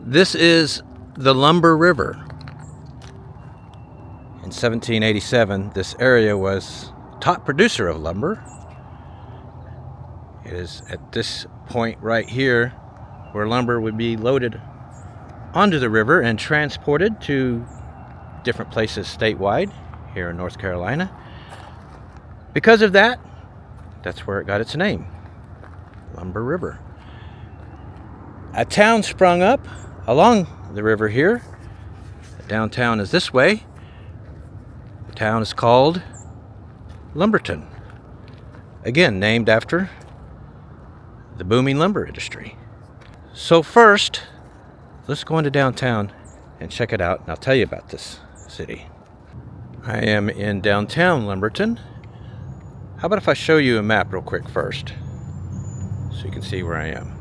This is the Lumber River. In 1787, this area was top producer of lumber. It is at this point right here where lumber would be loaded onto the river and transported to different places statewide here in North Carolina. Because of that, that's where it got its name, Lumber River. A town sprung up along the river here. The downtown is this way. The town is called Lumberton. Again, named after the booming lumber industry. So first, let's go into downtown and check it out, and I'll tell you about this city. I am in downtown Lumberton. How about if I show you a map real quick first, so you can see where I am.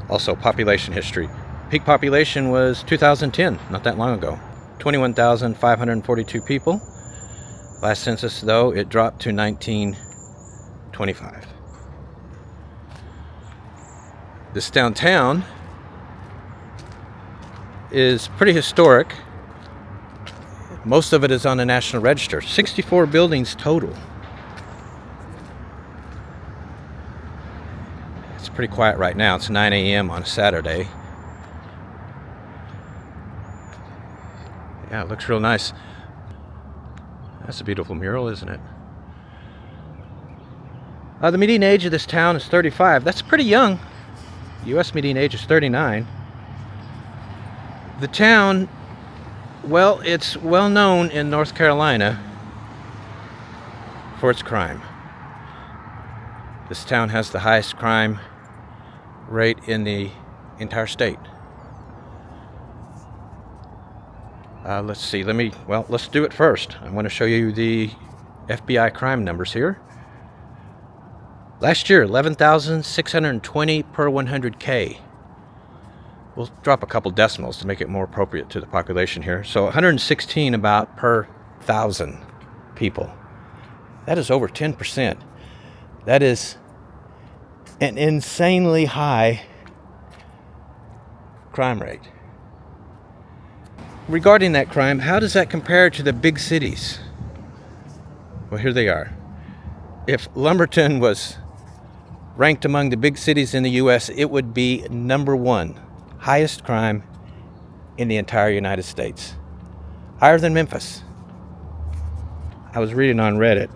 Also, population history. Peak population was 2010, not that long ago. 21,542 people. Last census, though, it dropped to 1925. This downtown is pretty historic. Most of it is on the National Register. 64 buildings total. It's pretty quiet right now. It's 9 a.m. on a Saturday. Yeah, it looks real nice. That's a beautiful mural, isn't it? The median age of this town is 35. That's pretty young. U.S. median age is 39. The town, well, it's well known in North Carolina for its crime. This town has the highest crime rate in the entire state. Let's see, let's do it first. I want to show you the FBI crime numbers here. Last year, 11,620 per 100K. We'll drop a couple decimals to make it more appropriate to the population here. So 116 about per 1,000 people. That is over 10%. That is an insanely high crime rate. Regarding that crime, how does that compare to the big cities? Well, here they are. If Lumberton was ranked among the big cities in the U.S., it would be number one. Highest crime in the entire United States. Higher than Memphis. I was reading on Reddit.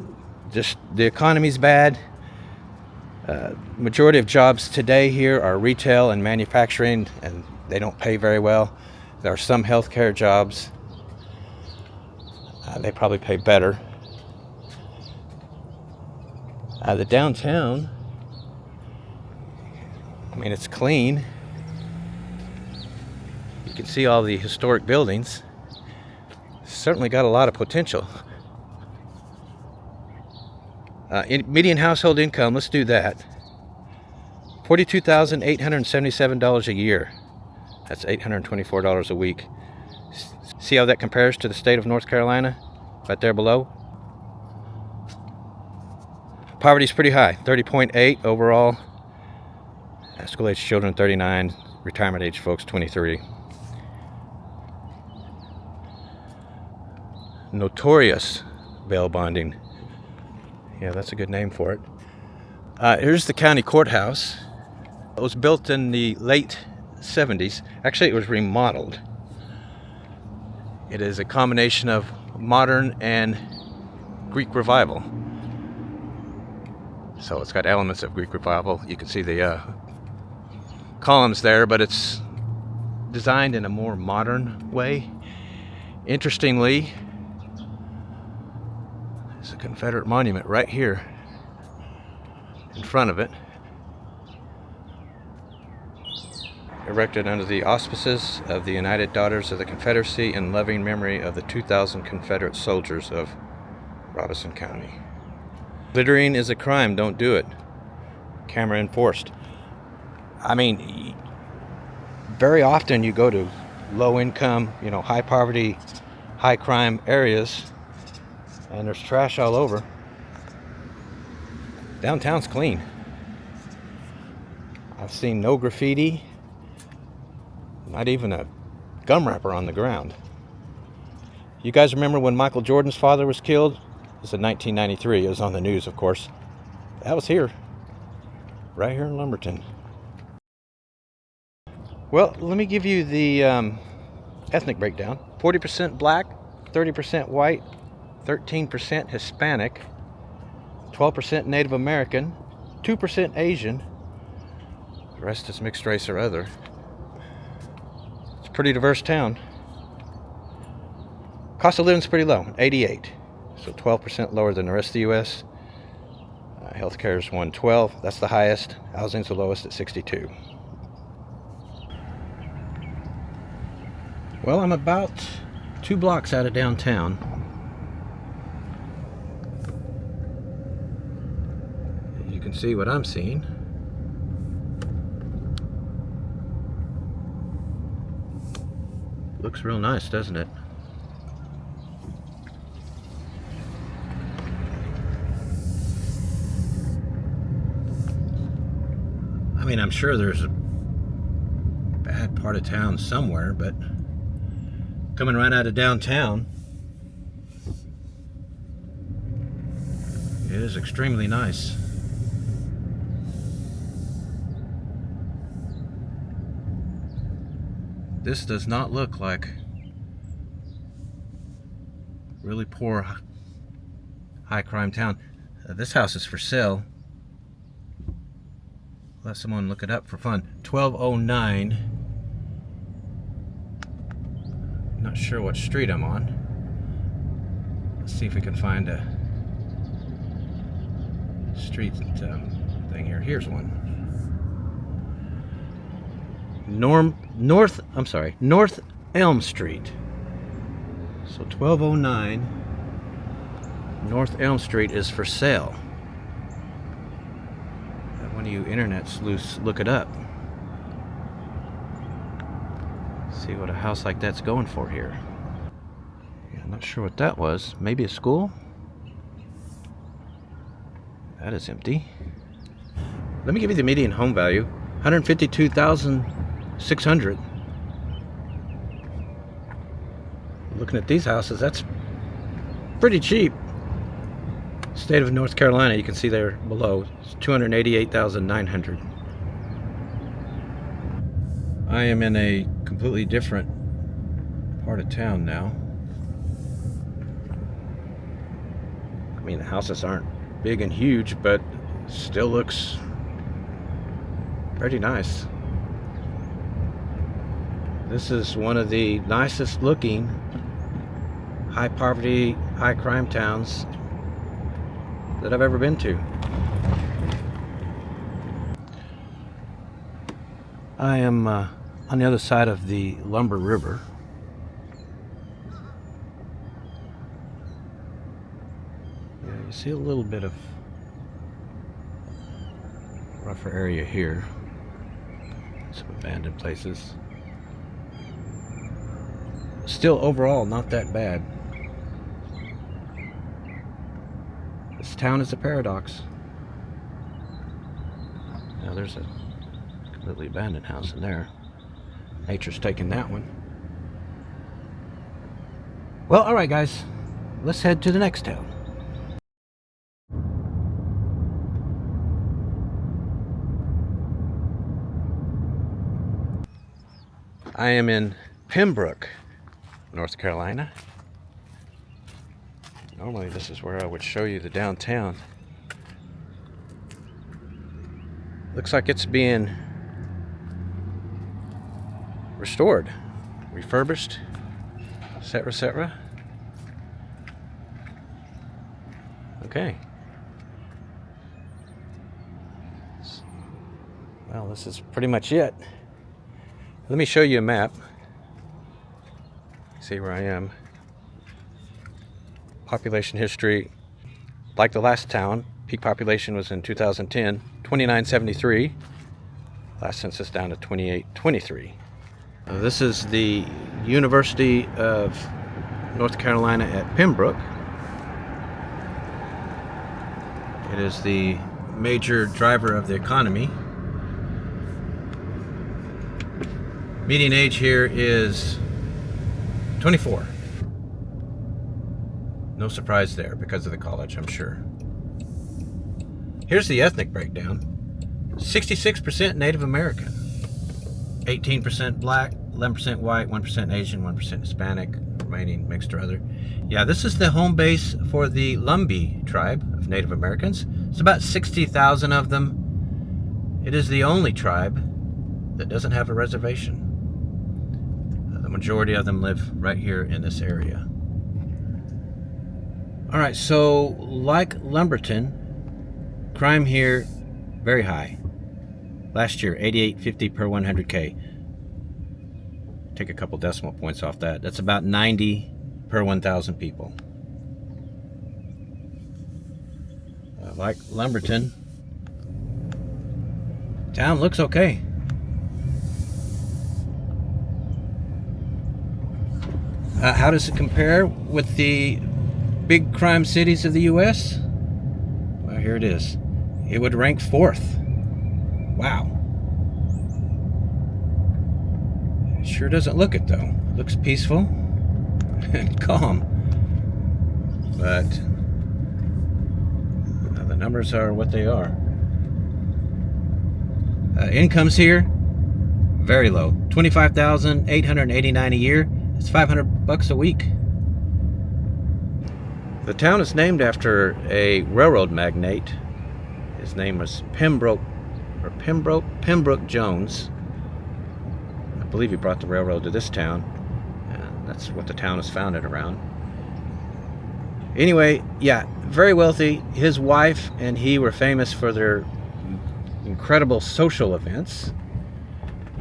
Just the economy's bad. Majority of jobs today here are retail and manufacturing, and they don't pay very well. There are some healthcare jobs. They probably pay better. The downtown, I mean, it's clean. You can see all the historic buildings. Certainly got a lot of potential. Median household income, let's do that. $42,877 a year. That's $824 a week. See how that compares to the state of North Carolina? Right there below. Poverty's pretty high, 30.8 overall. School age children 39, retirement age folks 23. Notorious bail bonding. Yeah, that's a good name for it. Here's the county courthouse. It was built in the late 70s. Actually, it was remodeled. It is a combination of modern and Greek revival. So it's got elements of Greek revival. You can see the columns there, but it's designed in a more modern way. Interestingly, there's a Confederate monument right here in front of it, erected under the auspices of the United Daughters of the Confederacy in loving memory of the 2,000 Confederate soldiers of Robeson County. Littering is a crime, don't do it. Camera enforced. I mean, very often you go to low income, high poverty, high crime areas, and there's trash all over. Downtown's clean. I've seen no graffiti. Not even a gum wrapper on the ground. You guys remember when Michael Jordan's father was killed? It was in 1993. It was on the news, of course. That was here. Right here in Lumberton. Well, let me give you the ethnic breakdown. 40% black, 30% white, 13% Hispanic, 12% Native American, 2% Asian. The rest is mixed race or other. It's a pretty diverse town. Cost of living is pretty low, 88. So 12% lower than the rest of the U.S. Healthcare is 112. That's the highest. Housing's the lowest at 62. Well, I'm about 2 blocks out of downtown. You can see what I'm seeing. Looks real nice, doesn't it? I mean, I'm sure there's a bad part of town somewhere, but coming right out of downtown, it is extremely nice. This does not look like really poor, high crime town. This house is for sale. Let someone look it up for fun. 1209. Not sure what street I'm on. Let's see if we can find a street thing here. Here's one. North Elm Street. So 1209 North Elm Street is for sale. One of you internet sleuths, look it up. See what a house like that's going for here. Yeah, I'm not sure what that was. Maybe a school? That is empty. Let me give you the median home value. $152,600. Looking at these houses, that's pretty cheap. State of North Carolina, you can see there below, it's $288,900. I am in a completely different part of town now. I mean, the houses aren't big and huge, but still looks pretty nice. This is one of the nicest looking high poverty, high crime towns that I've ever been to. I am on the other side of the Lumber River. Yeah, you see a little bit of rougher area here. Some abandoned places. Still overall not that bad. This town is a paradox. Now there's a completely abandoned house in there. Nature's taking that one. Well, alright guys, let's head to the next town. I am in Pembroke, North Carolina. Normally this is where I would show you the downtown. Looks like it's being restored, refurbished, etc., etc. Okay. Well, this is pretty much it. Let me show you a map. See where I am. Population history, like the last town, peak population was in 2010, 2973. Last census down to 2823. This is the University of North Carolina at Pembroke. It is the major driver of the economy. Median age here is 24. No surprise there because of the college, I'm sure. Here's the ethnic breakdown. 66% Native American, 18% black, 11% white, 1% Asian, 1% Hispanic, remaining mixed or other. Yeah, this is the home base for the Lumbee tribe of Native Americans. It's about 60,000 of them. It is the only tribe that doesn't have a reservation. The majority of them live right here in this area. All right, so like Lumberton, crime here very high. Last year, 88.50 per 100K. Take a couple decimal points off that. That's about 90 per 1,000 people. Like Lumberton, town looks okay. How does it compare with the big crime cities of the U.S.? Well, here it is. It would rank 4th. Wow. It sure doesn't look it, though. It looks peaceful and calm. But the numbers are what they are. Incomes here, very low. $25,889 a year. It's $500 a week. The town is named after a railroad magnate. His name was Pembroke Jones. I believe he brought the railroad to this town, and that's what the town is founded around. Anyway, yeah, very wealthy. His wife and he were famous for their incredible social events,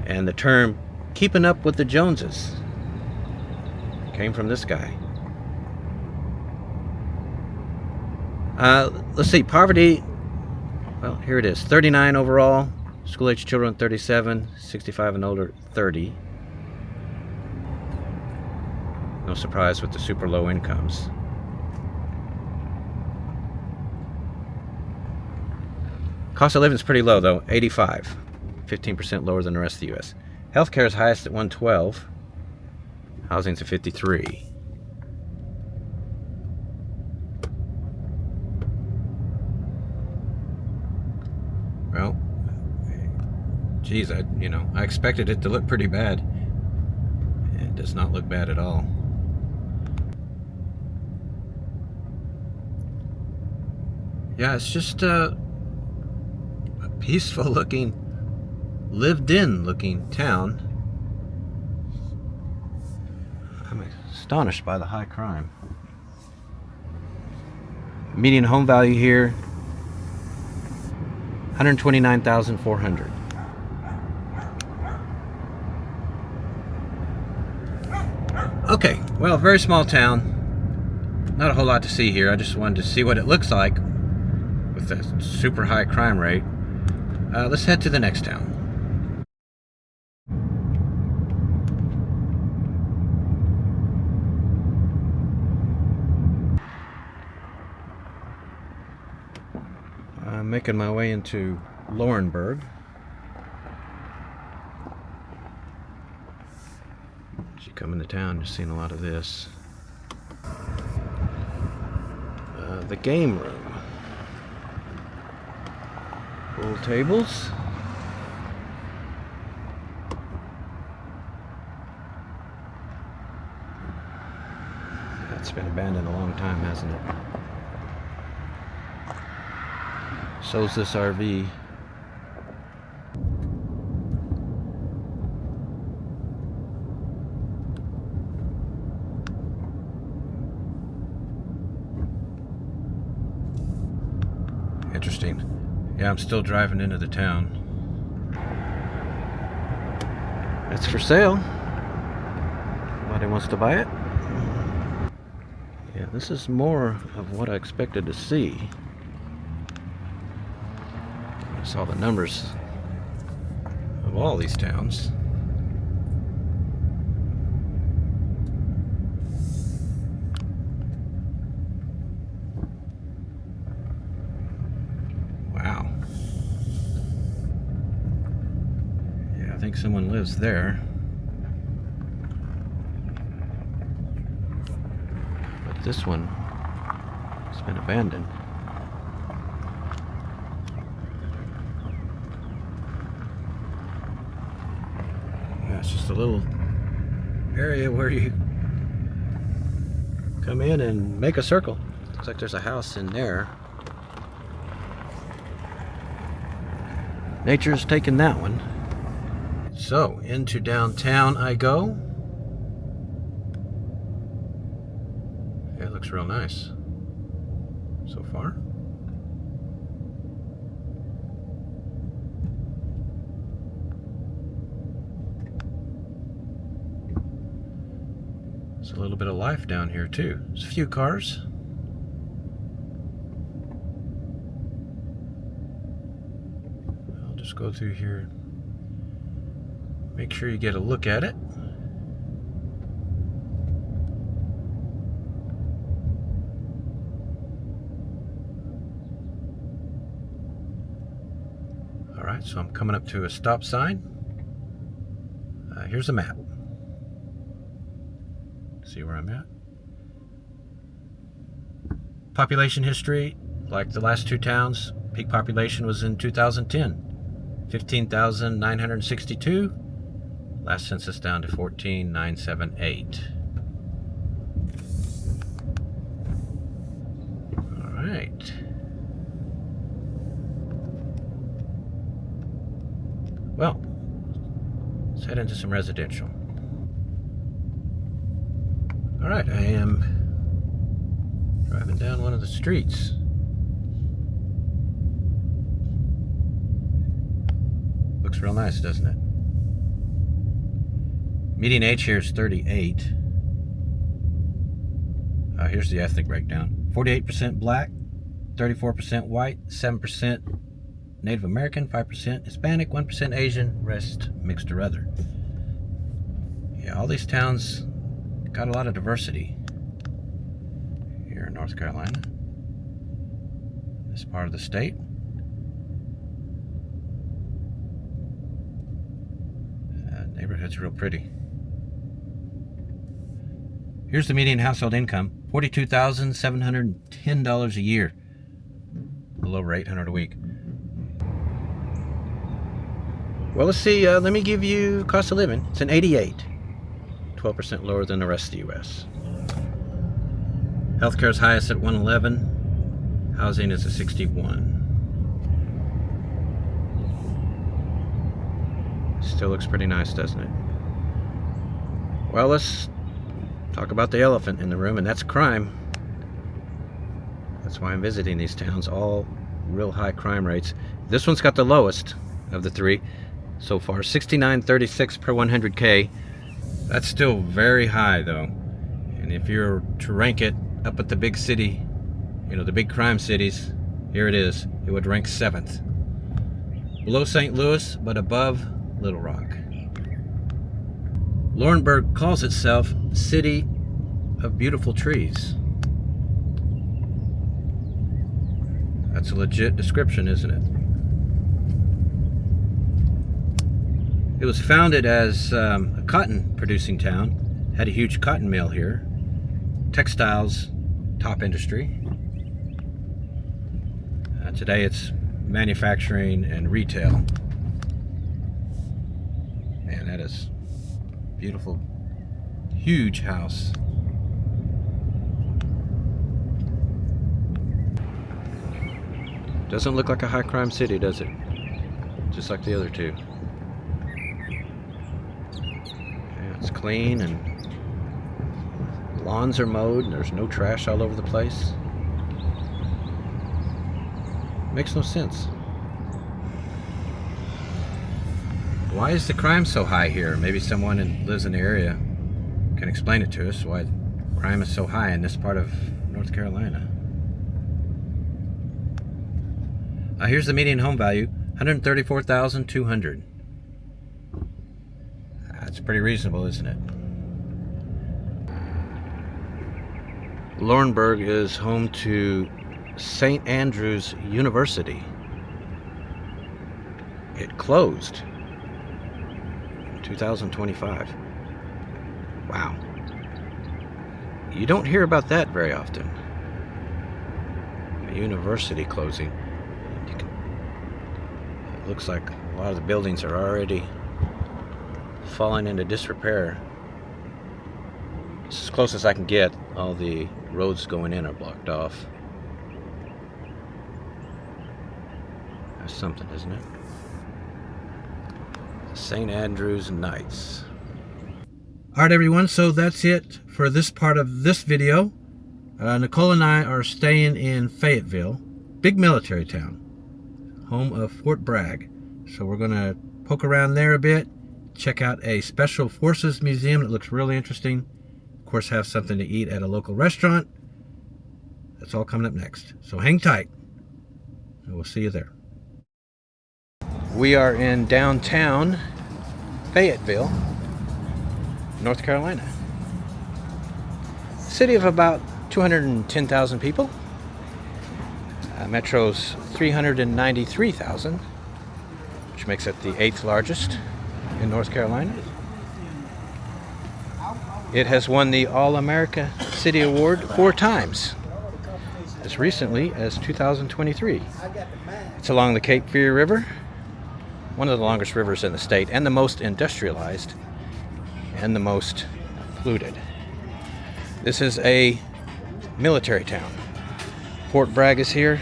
and the term "keeping up with the Joneses" came from this guy. Let's see, poverty, well, here it is, 39 overall, school-age children 37, 65 and older 30. No surprise with the super low incomes. Cost of living is pretty low though, 85, 15% lower than the rest of the U.S. Healthcare is highest at 112, housing's at 53. Well, geez, I expected it to look pretty bad. It does not look bad at all. Yeah, it's just a peaceful looking, lived in looking town. I'm astonished by the high crime. Median home value here, $129,400. Okay, well, very small town. Not a whole lot to see here. I just wanted to see what it looks like with the super high crime rate. Let's head to the next town. I'm making my way into Laurinburg. As you come into town, you're seeing a lot of this. The game room. Pool tables. That's been abandoned a long time, hasn't it? So's this RV. Interesting. Yeah, I'm still driving into the town. It's for sale. Somebody wants to buy it? Yeah, this is more of what I expected to see. I saw the numbers of all these towns. Wow. Yeah, I think someone lives there. this one has been abandoned. Yeah, it's just a little area where you come in and make a circle. Looks like there's a house in there. Nature's taken that one. So, into downtown I go. Yeah, it looks real nice so far. There's a little bit of life down here too. There's a few cars. I'll just go through here. Make sure you get a look at it. Alright, so I'm coming up to a stop sign. Here's a map. See where I'm at. Population history, like the last two towns, peak population was in 2010. 15,962. Last census down to 14,978. All right. Well, let's head into some residential. All right, I am driving down one of the streets. Looks real nice, doesn't it? Median age here is 38. Here's the ethnic breakdown. 48% black, 34% white, 7% Native American, 5% Hispanic, 1% Asian, rest mixed or other. Yeah, all these towns got a lot of diversity here in North Carolina, this part of the state. Neighborhood's real pretty. Here's the median household income, $42,710 a year, a little over $800 a week. Well, let's see. Let me give you cost of living. It's an 88. 12% lower than the rest of the U.S. Healthcare is highest at 111. Housing is at 61. Still looks pretty nice, doesn't it? Well, let's talk about the elephant in the room, and that's crime. That's why I'm visiting these towns, all real high crime rates. This one's got the lowest of the three so far, 69.36 per 100K. That's still very high, though. And if you're to rank it up at the big city, you know, the big crime cities, here it is. It would rank 7th. Below St. Louis, but above Little Rock. Laurinburg calls itself City of Beautiful Trees. That's a legit description, isn't it? It was founded as a cotton producing town, had a huge cotton mill here, textiles, top industry. Today it's manufacturing and retail. Man, that is beautiful, huge house. Doesn't look like a high crime city, does it? Just like the other two. Yeah, it's clean and lawns are mowed and there's no trash all over the place. Makes no sense. Why is the crime so high here? Maybe someone who lives in the area can explain it to us, why crime is so high in this part of North Carolina. Here's the median home value, $134,200. That's pretty reasonable, isn't it? Laurinburg is home to St. Andrews University. It closed in 2025. Wow. You don't hear about that very often. A university closing. It looks like a lot of the buildings are already falling into disrepair. It's as close as I can get. All the roads going in are blocked off. That's something, isn't it? St. Andrew's Knights. Alright everyone, so that's it for this part of this video. Nicole and I are staying in Fayetteville, big military town, home of Fort Bragg. So we're going to poke around there a bit, check out a Special Forces museum that looks really interesting. Of course, have something to eat at a local restaurant. That's all coming up next. So hang tight, and we'll see you there. We are in downtown Fayetteville, North Carolina. City of about 210,000 people. Metro's 393,000, which makes it the 8th largest in North Carolina. It has won the All-America City Award 4 times, as recently as 2023. It's along the Cape Fear River, one of the longest rivers in the state, and the most industrialized and the most polluted. This is a military town. Fort Bragg is here.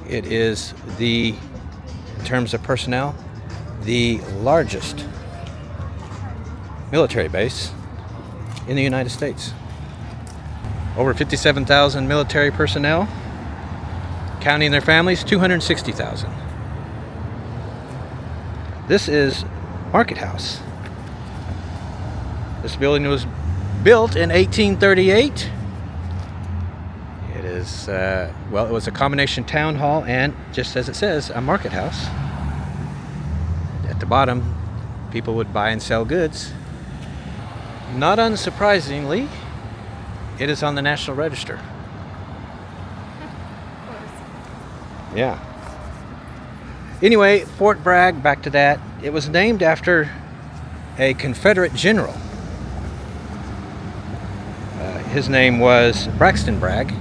It is in terms of personnel, the largest military base in the United States. Over 57,000 military personnel, counting their families, 260,000. This is Market House. This building was built in 1838. It is, well, it was a combination town hall and, just as it says, a market house. At the bottom, people would buy and sell goods. Not unsurprisingly, it is on the National Register. Yeah. Anyway, Fort Bragg, back to that. It was named after a Confederate general. His name was Braxton Bragg.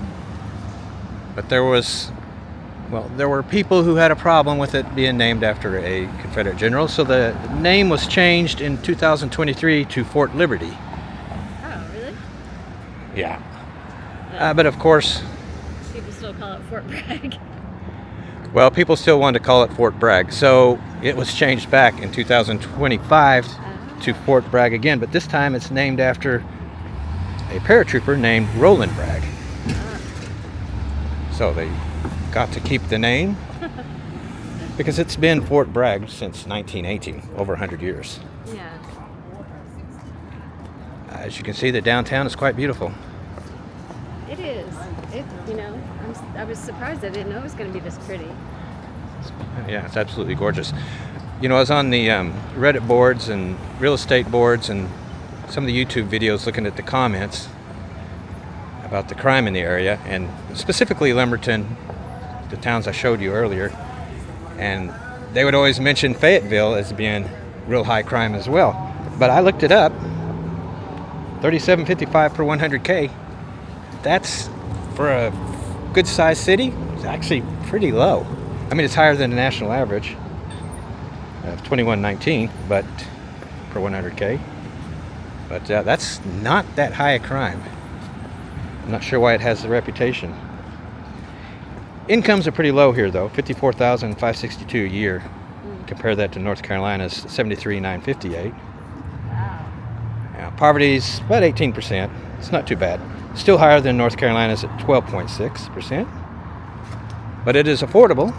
But there were people who had a problem with it being named after a Confederate general, so the name was changed in 2023 to Fort Liberty. Oh, really? Yeah. But of course... People still call it Fort Bragg. Well, people still wanted to call it Fort Bragg, so it was changed back in 2025 to Fort Bragg again, but this time it's named after a paratrooper named Roland Bragg. So they got to keep the name because it's been Fort Bragg since 1918, over 100 years. Yeah. As you can see, the downtown is quite beautiful. It is. I was surprised. I didn't know it was going to be this pretty. Yeah, it's absolutely gorgeous. You know, I was on the Reddit boards and real estate boards and some of the YouTube videos looking at the comments about the crime in the area, and specifically Lumberton, the towns I showed you earlier, and they would always mention Fayetteville as being real high crime as well. But I looked it up, 37.55 per 100K. That's, for a good-sized city, it's actually pretty low. I mean, it's higher than the national average of 21.19, but per 100K. But that's not that high a crime. I'm not sure why it has the reputation. Incomes are pretty low here, though. $54,562 a year. Compare that to North Carolina's $73,958. Wow. Poverty's about 18%. It's not too bad. Still higher than North Carolina's at 12.6%. But it is affordable.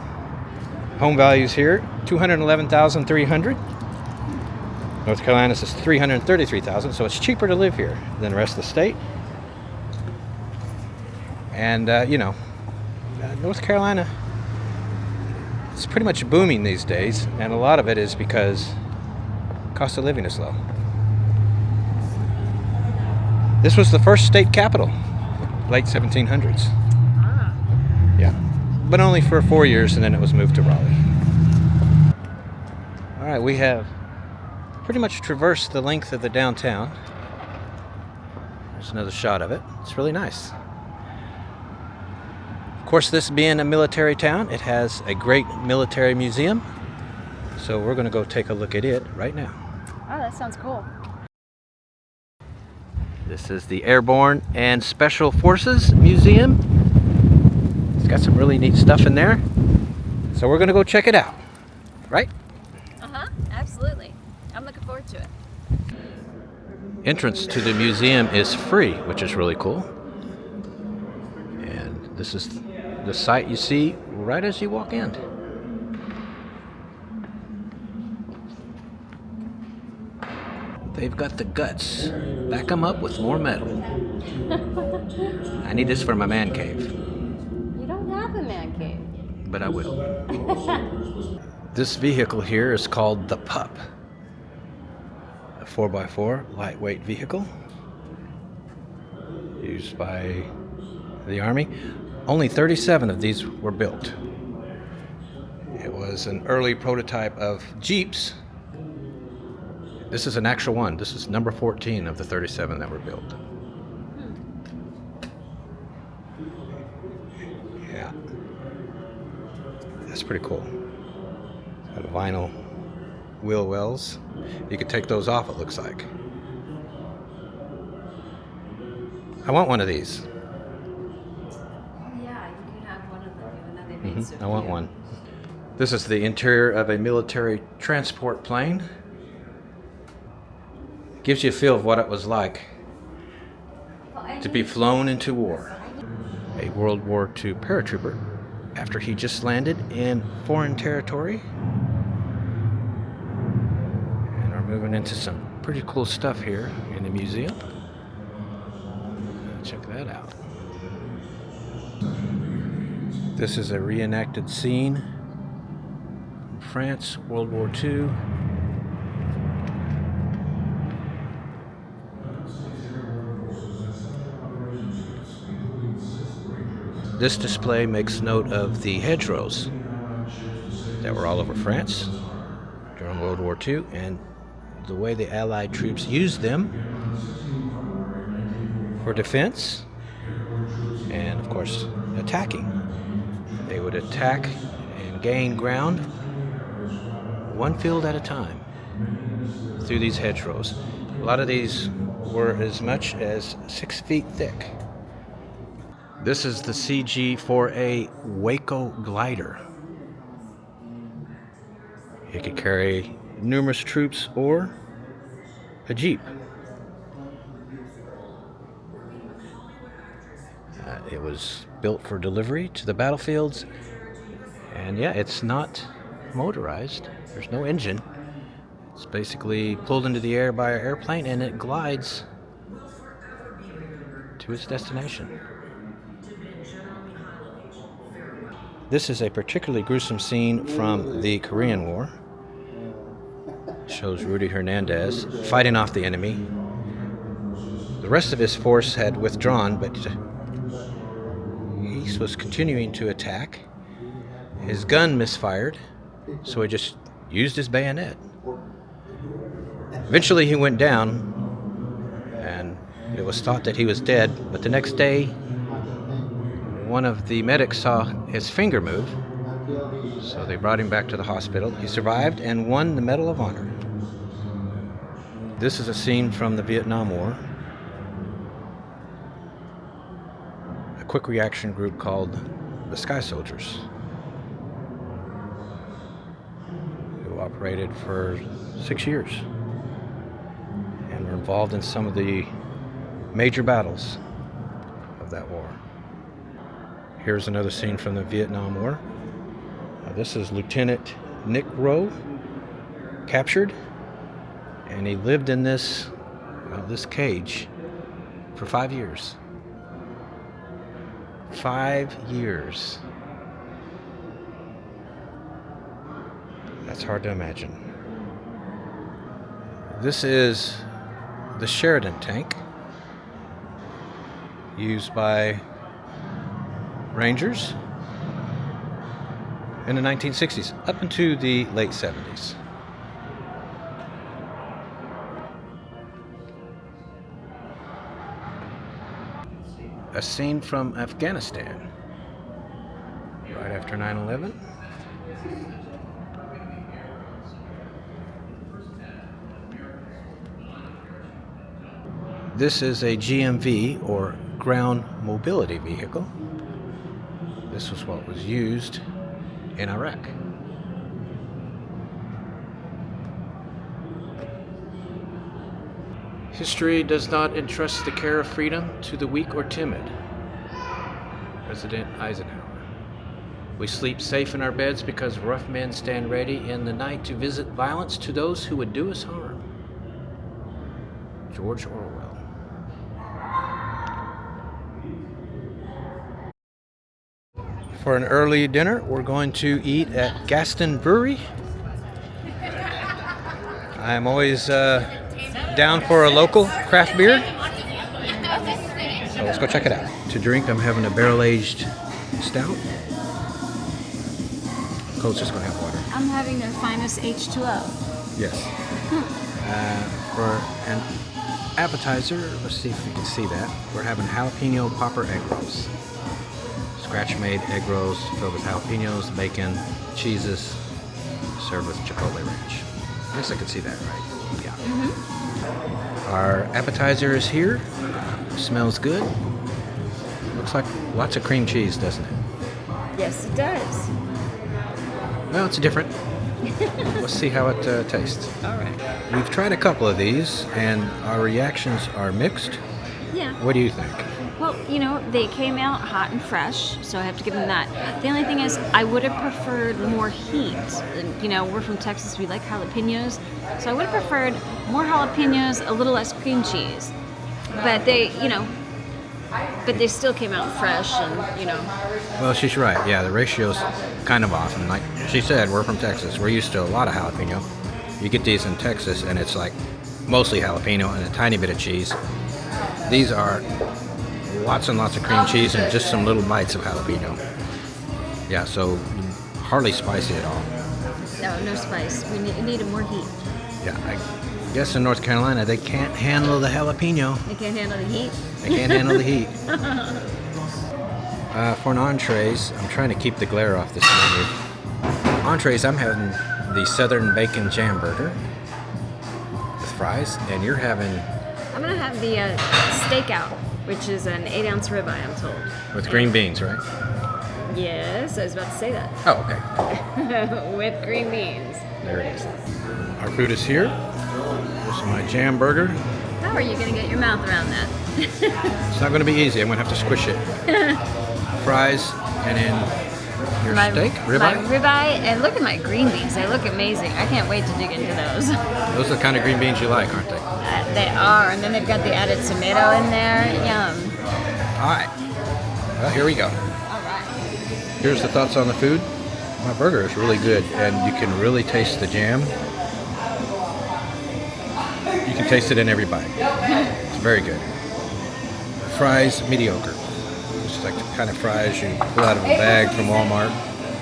Home values here, $211,300. North Carolina's is $333,000, so it's cheaper to live here than the rest of the state. And, North Carolina, it's pretty much booming these days, and a lot of it is because cost of living is low. This was the first state capital, late 1700s. Ah. Yeah, but only for 4 years, and then it was moved to Raleigh. All right, we have pretty much traversed the length of the downtown. There's another shot of it. It's really nice. Of course, this being a military town, it has a great military museum. So we're going to go take a look at it right now. Oh, that sounds cool. This is the Airborne and Special Forces Museum. It's got some really neat stuff in there. So we're going to go check it out, right? Uh-huh, absolutely. I'm looking forward to it. Entrance to the museum is free, which is really cool. And this is the site you see right as you walk in. They've got the guts. Back them up with more metal. I need this for my man cave. You don't have a man cave. But I will. This vehicle here is called the Pup. A 4x4 lightweight vehicle used by the Army. Only 37 of these were built. It was an early prototype of Jeeps. This is an actual one. This is number 14 of the 37 that were built. Yeah. That's pretty cool. It's got vinyl wheel wells. You could take those off, it looks like. I want one of these. Yeah, you can have one of them, even though they made so I want few. one. This is the interior of a military transport plane. Gives you a feel of what it was like to be flown into war. A World War II paratrooper after he just landed in foreign territory. And we're moving into some pretty cool stuff here in the museum. Check that out. This is a reenacted scene in France, World War II. This display makes note of the hedgerows that were all over France during World War II and the way the Allied troops used them for defense and, of course, attacking. They would attack and gain ground one field at a time through these hedgerows. A lot of these were as much as 6 feet thick. This is the CG-4A Waco glider. It could carry numerous troops or a jeep. It was built for delivery to the battlefields, and yeah, it's not motorized. There's no engine. It's basically pulled into the air by an airplane, and it glides to its destination. This is a particularly gruesome scene from the Korean War. It shows Rudy Hernandez fighting off the enemy. The rest of his force had withdrawn, but he was continuing to attack. His gun misfired, so he just used his bayonet. Eventually he went down, and it was thought that he was dead, but the next day one of the medics saw his finger move, so they brought him back to the hospital. He survived and won the Medal of Honor. This is a scene from the Vietnam War. A quick reaction group called the Sky Soldiers, who operated for 6 years and were involved in some of the major battles of that war. Here's another scene from the Vietnam War. This is Lieutenant Nick Rowe, captured, and he lived in this cage for 5 years. 5 years. That's hard to imagine. This is the Sheridan tank, used by Rangers in the 1960s up into the late 70s. a scene from Afghanistan right after 9/11. This is a GMV, or ground mobility vehicle. This was what was used in Iraq. History does not entrust the care of freedom to the weak or timid. President Eisenhower. We sleep safe in our beds because rough men stand ready in the night to visit violence to those who would do us harm. George Orwell. For an early dinner, we're going to eat at Gaston Brewery. I'm always down for a local craft beer. So let's go check it out. To drink, I'm having a barrel-aged stout. Cole's just going to have water. I'm having their finest H2O. Yes. For an appetizer, let's see if we can see that. We're having jalapeno popper egg rolls. Scratch-made egg rolls filled with jalapenos, bacon, cheeses, served with chipotle ranch. I guess I could see that, right? Yeah. Mm-hmm. Our appetizer is here. Smells good. Looks like lots of cream cheese, doesn't it? Yes, it does. Well, it's different. Let's see how it tastes. All right. We've tried a couple of these, and our reactions are mixed. Yeah. What do you think? Well, they came out hot and fresh, so I have to give them that. The only thing is, I would have preferred more heat. And, we're from Texas, we like jalapenos, so I would have preferred more jalapenos, a little less cream cheese. But they still came out fresh, and Well, she's right. Yeah, the ratio's kind of off. And like she said, we're from Texas. We're used to a lot of jalapeno. You get these in Texas, and it's like mostly jalapeno and a tiny bit of cheese. These are lots and lots of cream cheese and just some little bites of jalapeno. Yeah, so hardly spicy at all. No spice. We needed more heat. Yeah, I guess in North Carolina they can't handle the jalapeno. They can't handle the heat? They can't handle the heat. For an entrees, I'm trying to keep the glare off this menu. Entrees, I'm having the Southern Bacon Jam Burger with fries, and you're having... I'm going to have the steakout, which is an 8-ounce ribeye, I'm told. With green beans, right? Yes, I was about to say that. Oh, okay. With green beans. There it is. Our food is here. This is my jam burger. How are you going to get your mouth around that? It's not going to be easy. I'm going to have to squish it. Fries, and then your steak, ribeye. My ribeye, and look at my green beans. They look amazing. I can't wait to dig into those. Those are the kind of green beans you like, aren't they? They are, and then they've got the added tomato in there. Yum. All right. Well, here we go. All right. Here's the thoughts on the food. My burger is really good, and you can really taste the jam. You can taste it in every bite. It's very good. The fries, mediocre. It's like the kind of fries you pull out of a bag from Walmart,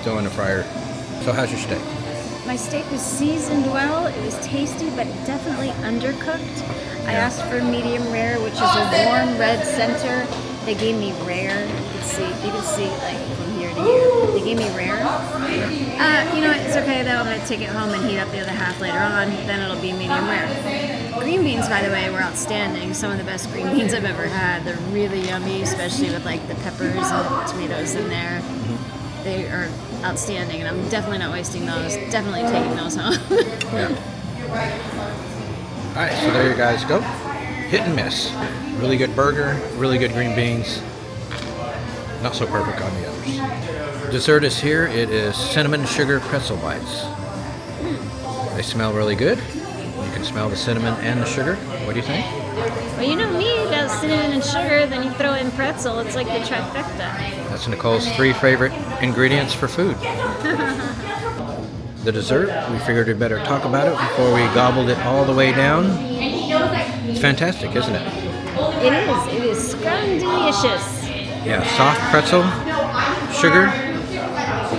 throw in the fryer. So how's your steak? My steak was seasoned well. It was tasty, but definitely undercooked. I asked for medium rare, which is a warm red center. They gave me rare. You can see like from here to here. They gave me rare. It's okay though. I'm gonna take it home and heat up the other half later on. Then it'll be medium rare. Green beans, by the way, were outstanding. Some of the best green beans I've ever had. They're really yummy, especially with like the peppers and tomatoes in there. Mm-hmm. They are outstanding, and I'm definitely not wasting those. Definitely taking those home. Yeah. All right, so there you guys go. Hit and miss. Really good burger, really good green beans. Not so perfect on the others. Dessert is here. It is cinnamon sugar pretzel bites. They smell really good. You can smell the cinnamon and the sugar. What do you think? Well, you know me, about cinnamon and sugar, then you throw in pretzel. It's like the trifecta. That's Nicole's 3 favorite ingredients for food. The dessert, we figured we'd better talk about it before we gobbled it all the way down. It's fantastic, isn't it? It is. It is scrumdiddlicious. Yeah, soft pretzel, sugar,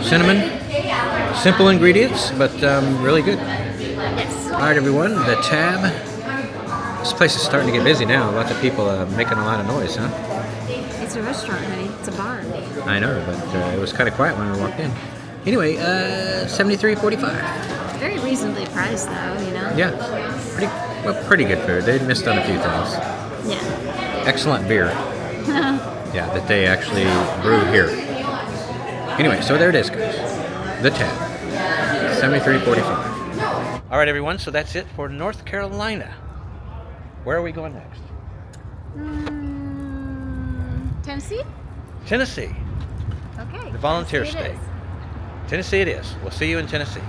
cinnamon. Simple ingredients, but really good. Yes. All right, everyone, the tab. This place is starting to get busy now. Lots of people making a lot of noise, huh? It's It's a restaurant, honey. It's a bar. I know, but it was kind of quiet when we walked in. Anyway, $73.45. Very reasonably priced, though, you know? Yeah, pretty good food. They missed on a few things. Yeah. Excellent beer. Yeah, that they actually brew here. Anyway, so there it is, guys. The tab. $73.45. All right, everyone, so that's it for North Carolina. Where are we going next? Tennessee? Tennessee. Okay. The volunteer Tennessee it state. is. Tennessee it is. We'll see you in Tennessee.